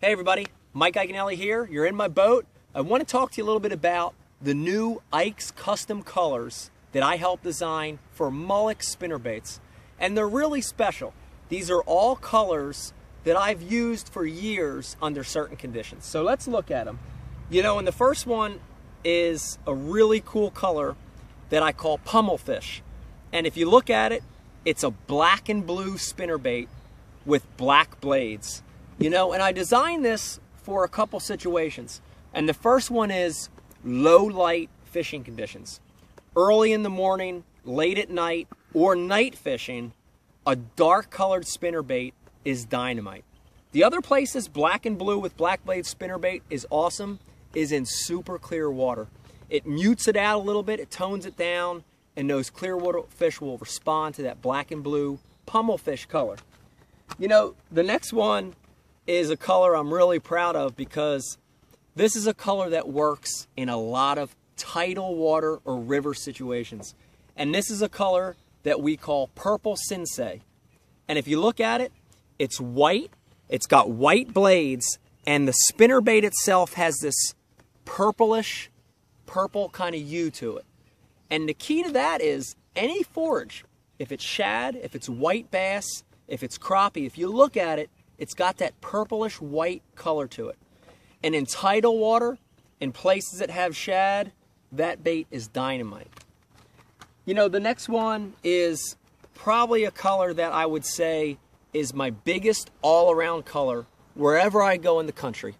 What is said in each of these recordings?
Hey everybody, Mike Iaconelli here. You're in my boat. I want to talk to you a little bit about the new Ike's custom colors that I helped design for Molix spinnerbaits. And they're really special. These are all colors that I've used for years under certain conditions. So let's look at them. You know, and the first one is a really cool color that I call pummelfish. And if you look at it, it's a black and blue spinnerbait with black blades. You know, and I designed this for a couple situations. And the first one is low light fishing conditions. Early in the morning, late at night, or night fishing, a dark colored spinnerbait is dynamite. The other place this black and blue with black blade spinnerbait is awesome is in super clear water. It mutes it out a little bit, it tones it down, and those clear water fish will respond to that black and blue pummelfish color. You know, the next one is a color I'm really proud of because this is a color that works in a lot of tidal water or river situations. And this is a color that we call purple sensei. And if you look at it, it's white, it's got white blades, and the spinnerbait itself has this purplish, purple kind of hue to it. And the key to that is any forage, if it's shad, if it's white bass, if it's crappie, if you look at it, it's got that purplish white color to it. And in tidal water, in places that have shad, that bait is dynamite. You know, the next one is probably a color that I would say is my biggest all-around color wherever I go in the country.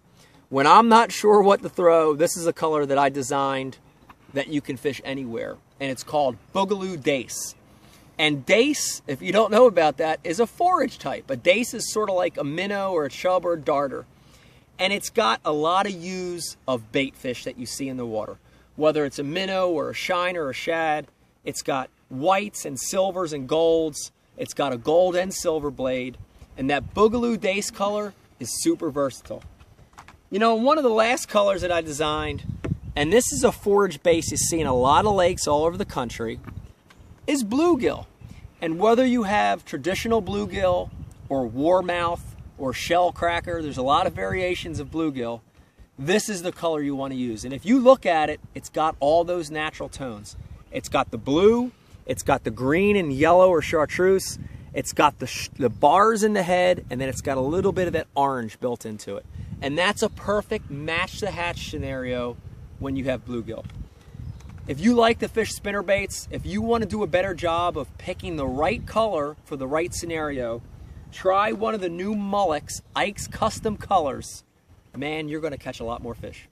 When I'm not sure what to throw, this is a color that I designed that you can fish anywhere. And it's called Boogaloo Dace. And dace, if you don't know about that, is a forage type. A dace is sort of like a minnow or a chub or a darter. And it's got a lot of use of bait fish that you see in the water. Whether it's a minnow or a shiner or a shad, it's got whites and silvers and golds. It's got a gold and silver blade. And that Boogaloo Dace color is super versatile. You know, one of the last colors that I designed, and this is a forage base you see in a lot of lakes all over the country, is bluegill. And whether you have traditional bluegill or warmouth or shell cracker, there's a lot of variations of bluegill, this is the color you want to use. And if you look at it, it's got all those natural tones. It's got the blue, it's got the green and yellow or chartreuse, it's got the bars in the head, and then it's got a little bit of that orange built into it. And that's a perfect match the hatch scenario when you have bluegill. If you like to fish spinnerbaits, if you want to do a better job of picking the right color for the right scenario, try one of the new Molix Ike's custom colors. Man, you're going to catch a lot more fish.